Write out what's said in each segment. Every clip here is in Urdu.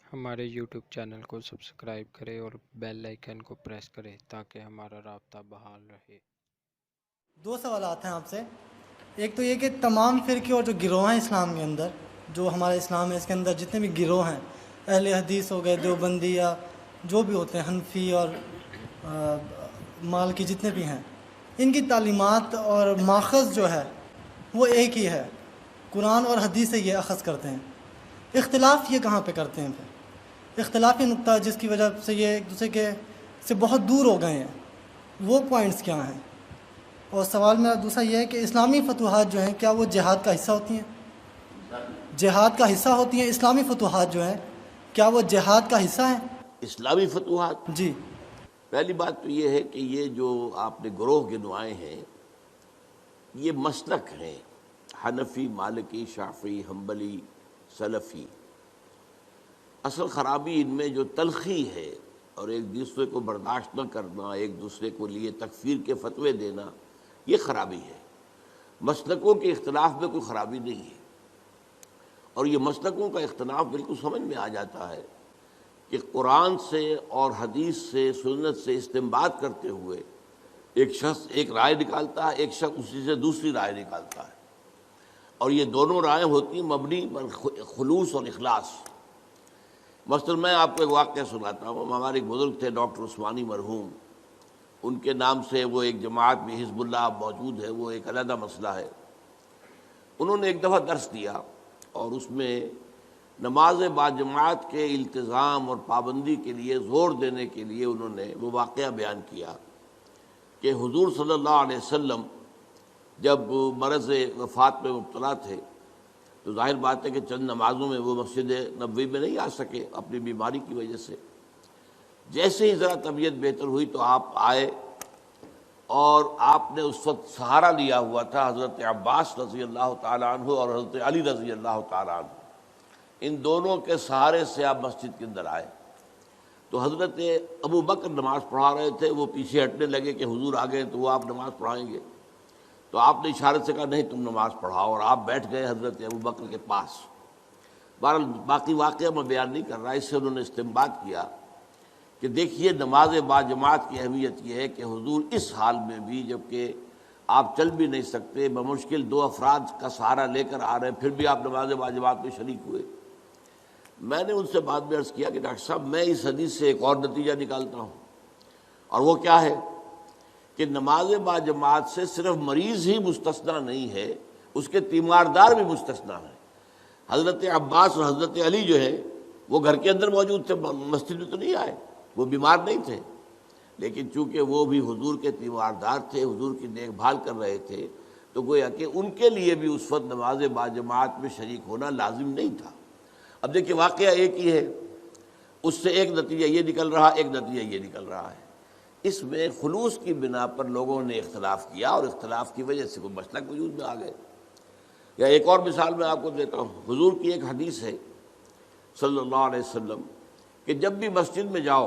ہمارے یوٹیوب چینل کو سبسکرائب کریں اور بیل آئیکن کو پریس کریں تاکہ ہمارا رابطہ بحال رہے۔ دو سوالات ہیں آپ سے۔ ایک تو یہ کہ تمام فرقے اور جو گروہ ہیں اسلام کے اندر، جو ہمارا اسلام ہے اس کے اندر جتنے بھی گروہ ہیں، اہل حدیث ہو گئے، دیوبندی یا جو بھی ہوتے ہیں، حنفی اور مالکی جتنے بھی ہیں، ان کی تعلیمات اور ماخذ جو ہے وہ ایک ہی ہے، قرآن اور حدیث سے یہ اخذ کرتے ہیں۔ اختلاف یہ کہاں پہ کرتے ہیں پھر؟ اختلافی نقطہ جس کی وجہ سے یہ ایک دوسرے کے سے بہت دور ہو گئے ہیں، وہ پوائنٹس کیا ہیں؟ اور سوال میرا دوسرا یہ ہے کہ اسلامی فتوحات جو ہیں کیا وہ جہاد کا حصہ ہوتی ہیں؟ جہاد کا حصہ ہوتی ہیں اسلامی فتوحات جو ہیں، کیا وہ جہاد کا حصہ ہیں؟ اسلامی فتوحات، جی پہلی بات تو یہ ہے کہ یہ جو آپ نے گروہ گنوائے ہیں یہ مسلک ہیں، حنفی، مالکی، شافعی، حنبلی، سلفی۔ اصل خرابی ان میں جو تلخی ہے اور ایک دوسرے کو برداشت نہ کرنا، ایک دوسرے کو لیے تکفیر کے فتوے دینا، یہ خرابی ہے۔ مسلکوں کے اختلاف میں کوئی خرابی نہیں ہے، اور یہ مسلکوں کا اختلاف بالکل سمجھ میں آ جاتا ہے کہ قرآن سے اور حدیث سے، سنت سے استنباط کرتے ہوئے ایک شخص ایک رائے نکالتا ہے، ایک شخص اسی سے دوسری رائے نکالتا ہے، اور یہ دونوں رائے ہوتی ہیں مبنی پر خلوص اور اخلاص۔ مثلا میں آپ کو ایک واقعہ سناتا ہوں۔ ہمارے ایک بزرگ تھے ڈاکٹر عثمانی مرحوم، ان کے نام سے وہ ایک جماعت بھی حزب اللہ موجود ہے، وہ ایک علیحدہ مسئلہ ہے۔ انہوں نے ایک دفعہ درس دیا اور اس میں نماز باجماعت کے التزام اور پابندی کے لیے زور دینے کے لیے انہوں نے وہ واقعہ بیان کیا کہ حضور صلی اللہ علیہ وسلم جب مرض وفات میں مبتلا تھے تو ظاہر بات ہے کہ چند نمازوں میں وہ مسجد نبوی میں نہیں آ سکے اپنی بیماری کی وجہ سے۔ جیسے ہی ذرا طبیعت بہتر ہوئی تو آپ آئے، اور آپ نے اس وقت سہارا لیا ہوا تھا حضرت عباس رضی اللہ تعالیٰ عنہ اور حضرت علی رضی اللہ تعالیٰ عنہ، ان دونوں کے سہارے سے آپ مسجد کے اندر آئے۔ تو حضرت ابو بکر نماز پڑھا رہے تھے، وہ پیچھے ہٹنے لگے کہ حضور آ گئے تو وہ آپ نماز پڑھائیں گے، تو آپ نے اشارت سے کہا نہیں تم نماز پڑھاؤ، اور آپ بیٹھ گئے حضرت ابو بکر کے پاس۔ بہرحال باقی واقعہ میں بیان نہیں کر رہا، اس سے انہوں نے استنباط کیا کہ دیکھیے نماز باجماعت کی اہمیت یہ ہے کہ حضور اس حال میں بھی، جبکہ آپ چل بھی نہیں سکتے، بمشکل دو افراد کا سہارا لے کر آ رہے ہیں، پھر بھی آپ نماز باجماعت میں شریک ہوئے۔ میں نے ان سے بعد میں عرض کیا کہ ڈاکٹر صاحب میں اس حدیث سے ایک اور نتیجہ نکالتا ہوں، اور وہ کیا ہے کہ نماز باجماعت سے صرف مریض ہی مستثنیٰ نہیں ہے، اس کے تیماردار بھی مستثنیٰ ہیں۔ حضرت عباس اور حضرت علی جو ہے وہ گھر کے اندر موجود تھے، مسجد میں تو نہیں آئے، وہ بیمار نہیں تھے، لیکن چونکہ وہ بھی حضور کے تیماردار تھے، حضور کی دیکھ بھال کر رہے تھے، تو گویا کہ ان کے لیے بھی اس وقت نماز باجماعت میں شریک ہونا لازم نہیں تھا۔ اب دیکھیے واقعہ ایک ہی ہے، اس سے ایک نتیجہ یہ نکل رہا، ایک نتیجہ یہ نکل رہا ہے۔ اس میں خلوص کی بنا پر لوگوں نے اختلاف کیا، اور اختلاف کی وجہ سے کوئی مسلک وجود میں آ گئے۔ یا ایک اور مثال میں آپ کو دیتا ہوں، حضور کی ایک حدیث ہے صلی اللہ علیہ وسلم کہ جب بھی مسجد میں جاؤ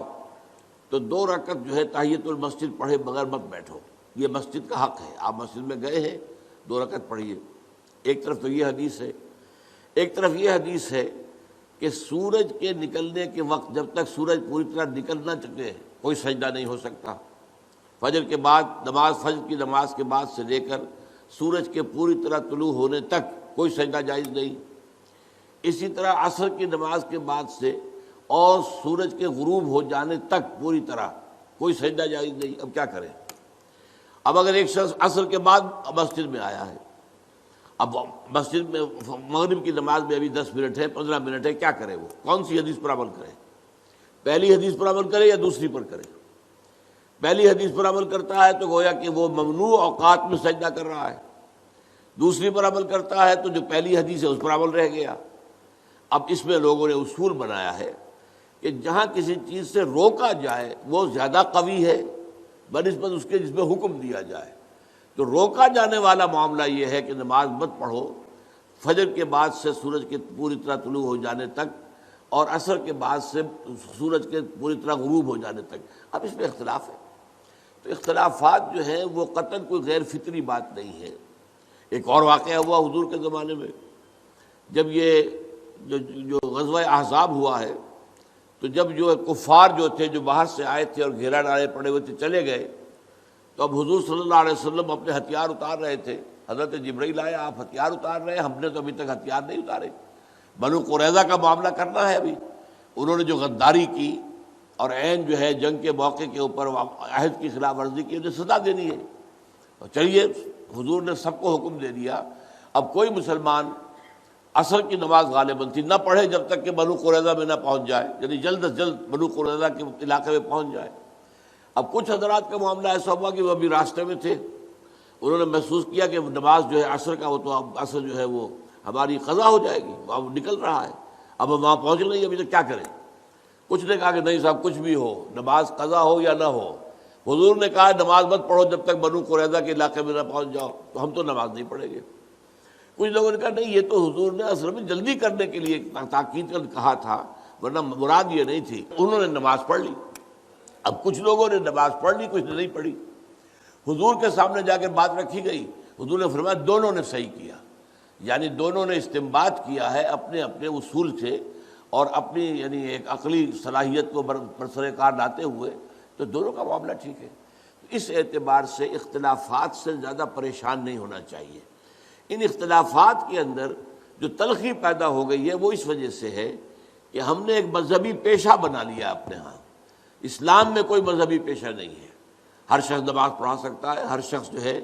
تو 2 رکعت جو ہے تحیۃ المسجد پڑھے بغیر مت بیٹھو، یہ مسجد کا حق ہے۔ آپ مسجد میں گئے ہیں 2 رکعت پڑھیے۔ ایک طرف تو یہ حدیث ہے، ایک طرف یہ حدیث ہے کہ سورج کے نکلنے کے وقت جب تک سورج پوری طرح نکل نہ چکے کوئی سجدہ نہیں ہو سکتا۔ فجر کے بعد فجر کی نماز کے بعد سے لے کر سورج کے پوری طرح طلوع ہونے تک کوئی سجدہ جائز نہیں۔ اسی طرح عصر کی نماز کے بعد سے اور سورج کے غروب ہو جانے تک پوری طرح کوئی سجدہ جائز نہیں۔ اب کیا کریں؟ اب اگر ایک شخص عصر کے بعد مسجد میں آیا ہے، اب مسجد میں مغرب کی نماز میں ابھی 10 منٹ ہے، 15 منٹ ہے، کیا کرے؟ وہ کون سی حدیث پر عمل کرے؟ پہلی حدیث پر عمل کرے یا دوسری پر کرے؟ پہلی حدیث پر عمل کرتا ہے تو گویا کہ وہ ممنوع اوقات میں سجدہ کر رہا ہے، دوسری پر عمل کرتا ہے تو جو پہلی حدیث ہے اس پر عمل رہ گیا۔ اب اس میں لوگوں نے اصول بنایا ہے کہ جہاں کسی چیز سے روکا جائے وہ زیادہ قوی ہے بنسبت اس کے جس میں حکم دیا جائے۔ تو روکا جانے والا معاملہ یہ ہے کہ نماز مت پڑھو فجر کے بعد سے سورج کے پوری طرح طلوع ہو جانے تک، اور عصر کے بعد سے سورج کے پوری طرح غروب ہو جانے تک۔ اب اس میں اختلاف ہے، تو اختلافات جو ہیں وہ قطعاً کوئی غیر فطری بات نہیں ہے۔ ایک اور واقعہ ہوا حضور کے زمانے میں، جب یہ جو غزوہ احزاب ہوا ہے تو جب جو کفار جو تھے جو باہر سے آئے تھے اور گھیرا ڈالے پڑے ہوئے تھے چلے گئے، تو اب حضور صلی اللہ علیہ وسلم اپنے ہتھیار اتار رہے تھے. حضرت جبرائیل آئے، آپ ہتھیار اتار رہے ہیں، ہم نے تو ابھی تک ہتھیار نہیں اتارے. بنو قریظہ کا معاملہ کرنا ہے ابھی. انہوں نے جو غداری کی اور عین جو ہے جنگ کے موقع کے اوپر عہد کی خلاف ورزی کی، انہیں سزا دینی ہے. تو چلیے حضور نے سب کو حکم دے دیا. اب کوئی مسلمان عصر کی نماز غالباً تھی نہ پڑھے جب تک کہ بنو قریظہ میں نہ پہنچ جائے، یعنی جلد از جلد بنو قریظہ کے علاقے میں پہنچ جائے. اب کچھ حضرات کا معاملہ ایسا ہوا کہ وہ ابھی راستے میں تھے، انہوں نے محسوس کیا کہ نماز جو ہے عصر کا، وہ تو اب عصر جو ہے وہ ہماری قضا ہو جائے گی، اب نکل رہا ہے، اب ہم وہاں پہنچ نہیں، ابھی تک کیا کریں. کچھ نے کہا کہ نہیں صاحب کچھ بھی ہو، نماز قضا ہو یا نہ ہو. حضور نے کہا نماز مت پڑھو جب تک بنو قریظہ کے علاقے میں نہ پہنچ جاؤ، تو ہم تو نماز نہیں پڑھیں گے. کچھ لوگوں نے کہا نہیں، یہ تو حضور نے اصل میں جلدی کرنے کے لیے تاکید کر کہا تھا، ورنہ مراد یہ نہیں تھی. انہوں نے نماز پڑھ لی. اب کچھ لوگوں نے نماز پڑھ لی، کچھ نے نہیں پڑھی. حضور کے سامنے جا کے بات رکھی گئی. حضور نے فرمایا دونوں نے صحیح کیا، یعنی دونوں نے استنباط کیا ہے اپنے اپنے اصول سے اور اپنی یعنی ایک عقلی صلاحیت کو برسر کار لاتے ہوئے، تو دونوں کا معاملہ ٹھیک ہے. اس اعتبار سے اختلافات سے زیادہ پریشان نہیں ہونا چاہیے. ان اختلافات کے اندر جو تلخی پیدا ہو گئی ہے وہ اس وجہ سے ہے کہ ہم نے ایک مذہبی پیشہ بنا لیا اپنے ہاں. اسلام میں کوئی مذہبی پیشہ نہیں ہے. ہر شخص نماز پڑھا سکتا ہے، ہر شخص جو ہے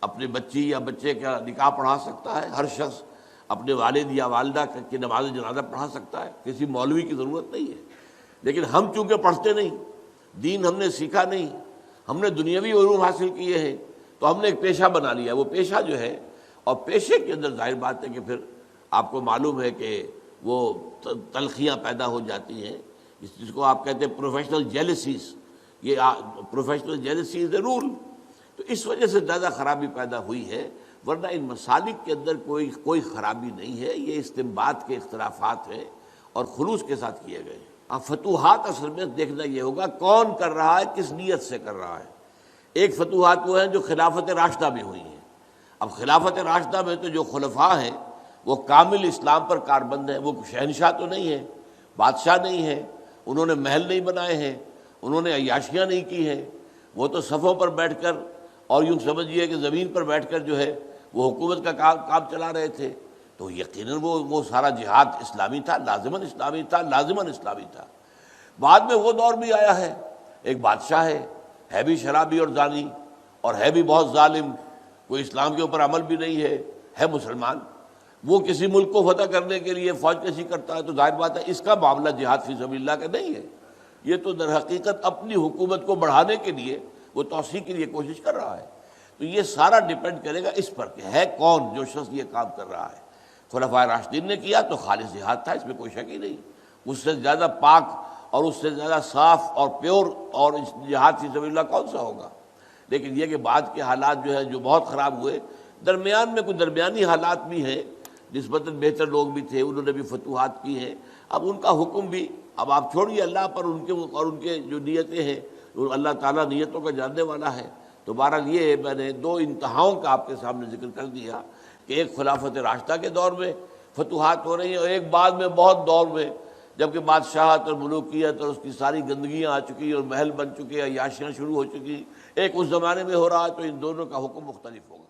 اپنے بچی یا بچے کا نکاح پڑھا سکتا ہے، ہر شخص اپنے والد یا والدہ کی نماز جنازہ پڑھا سکتا ہے، کسی مولوی کی ضرورت نہیں ہے. لیکن ہم چونکہ پڑھتے نہیں، دین ہم نے سیکھا نہیں، ہم نے دنیاوی علوم حاصل کیے ہیں، تو ہم نے ایک پیشہ بنا لیا. وہ پیشہ جو ہے، اور پیشے کے اندر ظاہر بات ہے کہ پھر آپ کو معلوم ہے کہ وہ تلخیاں پیدا ہو جاتی ہیں، جس کو آپ کہتے ہیں پروفیشنل جیلسیز. یہ پروفیشنل جیلسی از اے رول. تو اس وجہ سے زیادہ خرابی پیدا ہوئی ہے، ورنہ ان مسالک کے اندر کوئی خرابی نہیں ہے. یہ استنباط کے اختلافات ہیں اور خلوص کے ساتھ کیے گئے. اب فتوحات اصل میں دیکھنا یہ ہوگا کون کر رہا ہے، کس نیت سے کر رہا ہے. ایک فتوحات وہ ہیں جو خلافت راشدہ میں ہوئی ہیں. اب خلافت راشدہ میں تو جو خلفاء ہیں وہ کامل اسلام پر کاربند ہیں. وہ شہنشاہ تو نہیں ہیں، بادشاہ نہیں ہیں، انہوں نے محل نہیں بنائے ہیں، انہوں نے عیاشیاں نہیں کی ہیں. وہ تو صفوں پر بیٹھ کر اور یوں سمجھیے کہ زمین پر بیٹھ کر جو ہے وہ حکومت کا کام چلا رہے تھے. تو یقیناً وہ سارا جہاد اسلامی تھا، لازماً اسلامی تھا، لازماً اسلامی تھا. بعد میں وہ دور بھی آیا ہے، ایک بادشاہ ہے بھی شرابی اور زانی اور ہے بھی بہت ظالم، کوئی اسلام کے اوپر عمل بھی نہیں ہے مسلمان. وہ کسی ملک کو فتح کرنے کے لیے فوج کشی کرتا ہے، تو ظاہر بات ہے اس کا معاملہ جہاد فی سبیل اللہ کا نہیں ہے. یہ تو در حقیقت اپنی حکومت کو بڑھانے کے لیے وہ توسیع کے لیے کوشش کر رہا ہے. تو یہ سارا ڈیپینڈ کرے گا اس پر کہ ہے کون جو شخص یہ کام کر رہا ہے. خلفائے راشدین نے کیا تو خالص جہاد تھا، اس میں کوئی شک ہی نہیں. اس سے زیادہ پاک اور اس سے زیادہ صاف اور پیور اور جہاد فی سبیل اللہ کون سا ہوگا. لیکن یہ کہ بعد کے حالات جو ہے جو بہت خراب ہوئے، درمیان میں کچھ درمیانی حالات بھی ہیں، نسبتاً بہتر لوگ بھی تھے، انہوں نے بھی فتوحات کی ہیں. اب ان کا حکم بھی اب آپ چھوڑیے اللہ پر، ان کے جو نیتیں ہیں، اللہ تعالیٰ نیتوں کا جاننے والا ہے. تو بہرحال یہ میں نے دو انتہاؤں کا آپ کے سامنے ذکر کر دیا کہ ایک خلافت راشدہ کے دور میں فتوحات ہو رہی ہیں اور ایک بعد میں بہت دور میں جبکہ بادشاہت اور ملوکیت اور اس کی ساری گندگیاں آ چکی اور محل بن چکے، عیاشیاں شروع ہو چکی. ایک اس زمانے میں ہو رہا ہے، تو ان دونوں کا حکم مختلف ہوگا.